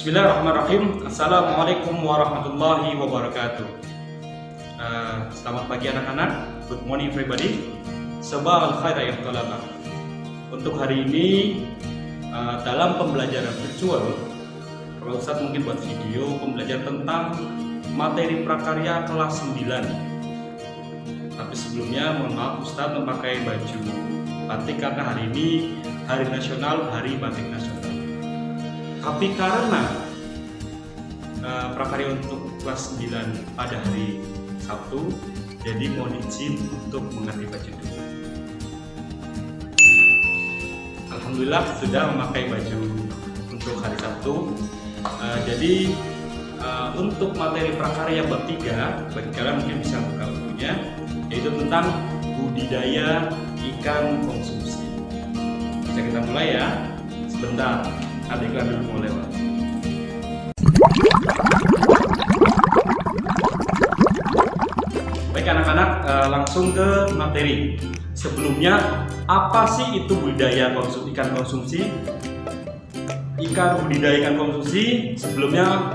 Bismillahirrahmanirrahim. Assalamualaikum warahmatullahi wabarakatuh. Selamat pagi anak-anak. Good morning everybody. Sabah al-khair ya talabah. Untuk hari ini dalam pembelajaran virtual, Pak Ustadz mungkin buat video pembelajaran tentang materi prakarya kelas 9. Tapi sebelumnya mohon maaf Ustadz memakai baju batik karena hari ini Hari Nasional Hari Batik Nasional. Tapi karena prakarya untuk kelas 9 pada hari Sabtu, jadi mohon izin untuk mengganti baju dulu. Alhamdulillah sudah memakai baju untuk hari Sabtu. Jadi untuk materi prakarya bab 3, bagi kalian mungkin bisa buka bukunya, yaitu tentang budidaya ikan konsumsi. Bisa kita mulai ya. Sebentar, ada iklan dulu mau lewat. Baik anak-anak, langsung ke materi. Sebelumnya, apa sih itu budidaya ikan konsumsi? Budidaya ikan konsumsi, sebelumnya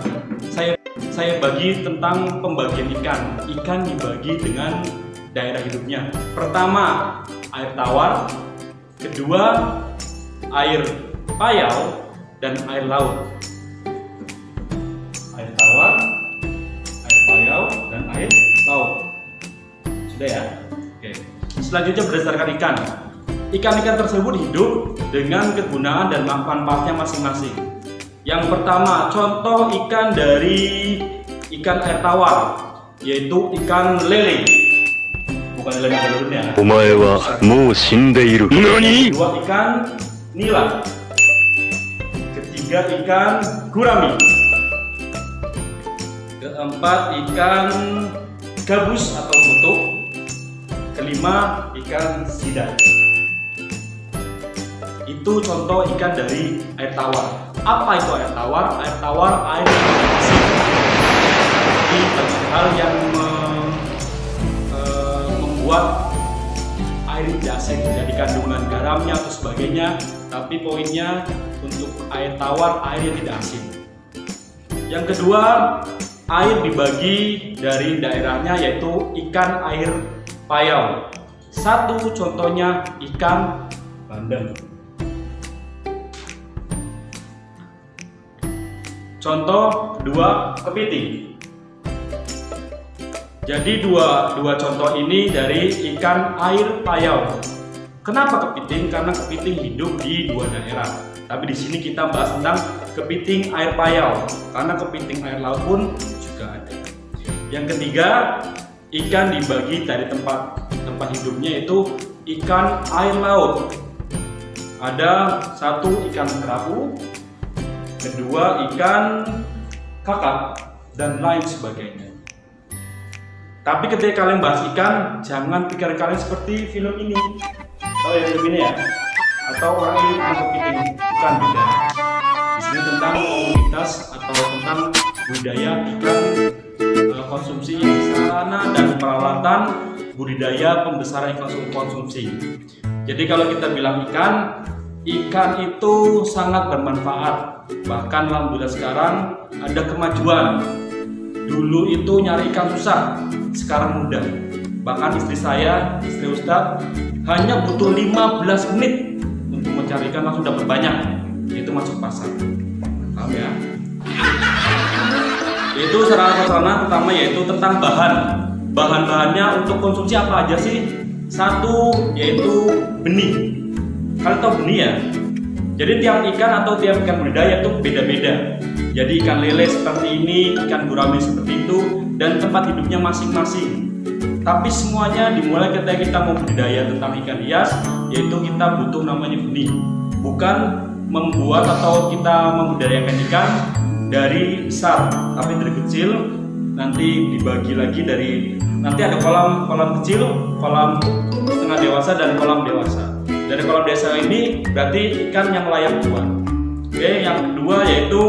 saya bagi tentang pembagian ikan. Ikan dibagi dengan daerah hidupnya. Pertama, air tawar. Kedua, air payau dan air laut. Air tawar, air payau, dan air laut. Sudah ya? Oke. Selanjutnya berdasarkan ikan. Ikan-ikan tersebut hidup dengan kegunaan dan manfaatnya masing-masing. Yang pertama, contoh ikan dari ikan air tawar, yaitu ikan lele. Bukan lele galurnya. Omae wa mou shindeiru. Nani? Kedua, ikan nila. Ketiga, ikan gurami. Keempat, ikan gabus atau butuk. Kelima, ikan sidap. Itu contoh ikan dari air tawar. Apa itu air tawar? Air tawar air yang asin. Jadi hal yang membuat air tidak asin, jadi kandungan garamnya atau sebagainya. Tapi poinnya untuk air tawar air yang tidak asin. Yang kedua, air dibagi dari daerahnya, yaitu ikan air payau. Satu contohnya ikan bandeng. Contoh kedua, kepiting. Jadi dua contoh ini dari ikan air payau. Kenapa kepiting? Karena kepiting hidup di dua daerah. Tapi di sini kita bahas tentang kepiting air payau, karena kepiting air laut pun juga ada. Yang ketiga, ikan dibagi dari tempat hidupnya, yaitu ikan air laut. Ada satu ikan kerapu, kedua ikan kakap, dan lain sebagainya. Tapi ketika kalian bahas ikan, jangan pikir kalian seperti film ini. Tahu ya film ini ya? Atau orang ini tentang kepiting, bukan beda. Di sini tentang komunitas atau tentang budidaya ikan konsumsi yang di sana dan peralatan budidaya pembesaran ikan konsumsi. Jadi kalau kita bilang ikan itu sangat bermanfaat. Bahkan alhamdulillah sekarang ada kemajuan. Dulu itu nyari ikan susah, sekarang mudah. Bahkan istri Ustadz hanya butuh 15 menit untuk mencari ikan langsung dapat banyak, yaitu masuk pasar. Paham ya? Itu sarana-sarana pertama, yaitu tentang bahan-bahannya untuk konsumsi apa aja sih? Satu, yaitu benih. Kalian tahu benih ya? Jadi tiap ikan atau tiap ikan budidaya itu beda-beda. Jadi ikan lele seperti ini, ikan gurami seperti itu, dan tempat hidupnya masing-masing. Tapi semuanya dimulai ketika kita mau budidaya tentang ikan hias, yaitu kita butuh namanya benih. Bukan membuat atau kita membudidayakan ikan dari besar, tapi dari kecil. Nanti dibagi lagi nanti ada kolam kecil, kolam setengah dewasa, dan kolam dewasa. Dari kolam dewasa ini berarti ikan yang layak buat. Oke, yang kedua yaitu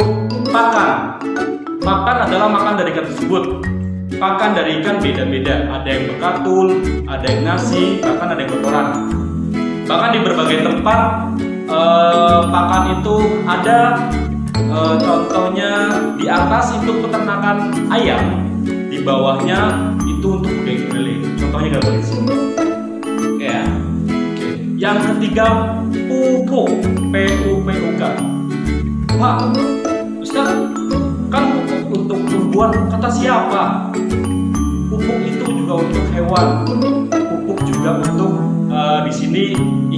pakan. Pakan adalah makan dari ikan tersebut. Pakan dari ikan beda-beda. Ada yang bekatul, ada yang nasi, bahkan ada yang kotoran. Bahkan di berbagai tempat pakan itu ada Contohnya di atas itu peternakan ayam, di bawahnya itu untuk budidaya ikan lele. Contohnya gambar di sini. Oke ya. Oke. Yang ketiga pupuk, PUPUK. Pak, Ustaz, kan pupuk untuk tumbuhan kata siapa? Pupuk itu juga untuk hewan. Pupuk juga untuk di sini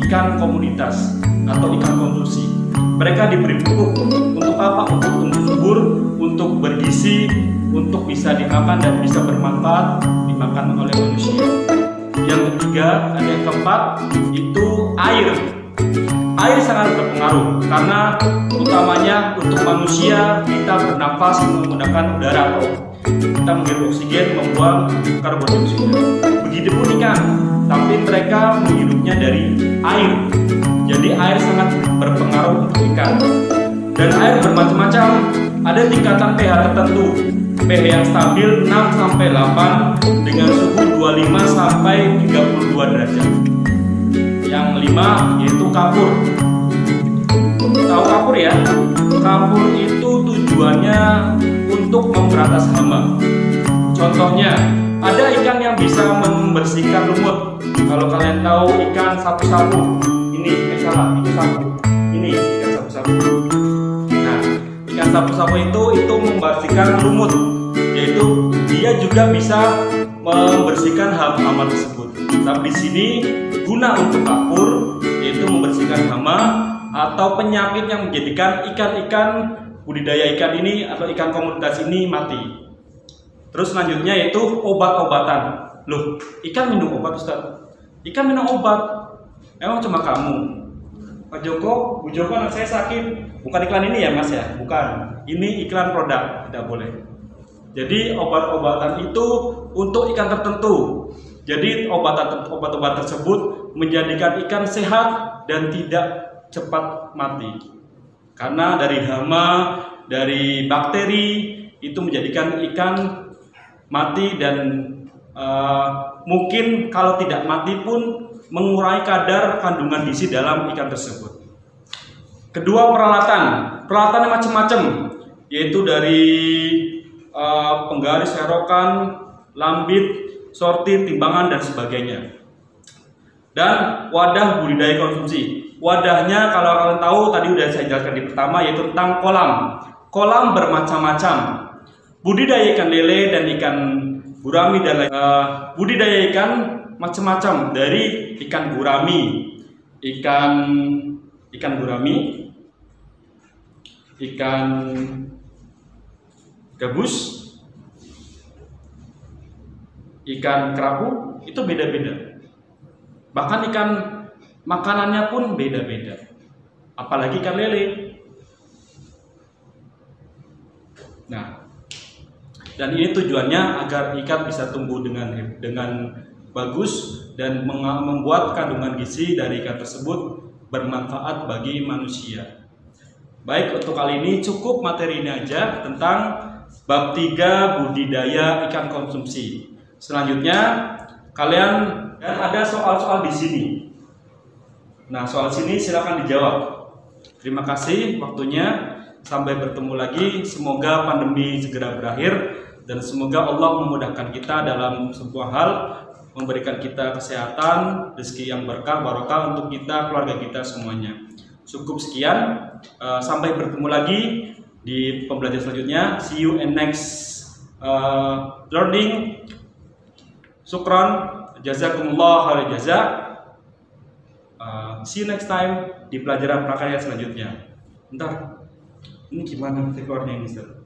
ikan komunitas atau ikan konsumsi. Mereka diberi pupuk untuk apa? Untuk tumbuh subur, untuk bergizi, untuk bisa dimakan dan bisa bermanfaat dimakan oleh manusia. Yang ketiga dan yang keempat itu air. Air sangat berpengaruh karena utamanya untuk manusia kita bernafas menggunakan udara atau kita menghirup oksigen, membuang karbon dioksida. Begitupun ikan, tapi mereka menghidupnya dari air. Jadi air sangat berpengaruh untuk ikan. Dan air bermacam-macam. Ada tingkatan pH tertentu. pH yang stabil 6 sampai 8 dengan suhu 25 sampai 32 derajat. Yang 5 yaitu kapur. Tahu kapur ya? Kapur itu tujuannya untuk memberantas hama. Contohnya, ada ikan yang bisa membersihkan lumut. Kalau kalian tahu ikan sapu-sapu, ini salah, itu sapu. Ini ikan sapu-sapu. Nah, ikan sapu-sapu itu membersihkan lumut, yaitu dia juga bisa membersihkan hama tersebut. Tapi di sini guna untuk kapur, yaitu membersihkan hama atau penyakit yang menjadikan ikan-ikan budidaya ikan ini atau ikan komunitas ini mati. Terus selanjutnya yaitu obat-obatan. Loh, ikan minum obat, Ustaz? Ikan minum obat? Emang cuma kamu? Pak Joko, Bu Joko, anak saya sakit. Bukan iklan ini ya Mas ya? Bukan. Ini iklan produk, tidak boleh. Jadi obat-obatan itu untuk ikan tertentu. Jadi obat-obat tersebut menjadikan ikan sehat dan tidak cepat mati. Karena dari hama, dari bakteri itu menjadikan ikan mati dan mungkin kalau tidak mati pun mengurangi kadar kandungan gizi dalam ikan tersebut. Kedua, peralatannya macam-macam, yaitu dari penggaris, serokan, lambit, sortir, timbangan dan sebagainya. Dan wadah budidaya konsumsi. Wadahnya kalau kalian tahu tadi udah saya jelaskan di pertama, yaitu tentang kolam. Kolam bermacam-macam. Budidaya ikan lele dan ikan gurami dan budidaya ikan macam-macam, dari ikan gurami, ikan gurami, ikan gabus, ikan kerapu, itu beda-beda. Bahkan ikan makanannya pun beda-beda. Apalagi ikan lele. Nah, dan ini tujuannya agar ikan bisa tumbuh dengan bagus dan membuat kandungan gizi dari ikan tersebut bermanfaat bagi manusia. Baik, untuk kali ini cukup materi ini aja tentang bab 3 budidaya ikan konsumsi. Selanjutnya kalian ada soal-soal di sini. Nah, soal sini silakan dijawab. Terima kasih waktunya. Sampai bertemu lagi. Semoga pandemi segera berakhir dan semoga Allah memudahkan kita dalam sebuah hal, memberikan kita kesehatan, rezeki yang berkah, barokah untuk kita, keluarga kita semuanya. Cukup sekian. Sampai bertemu lagi di pembelajaran selanjutnya. See you in next learning. Syukran. Jazakumullah khair jazak. See you next time di pelajaran prakarya selanjutnya. Bentar, ini gimana keluarnya ini, Ustaz?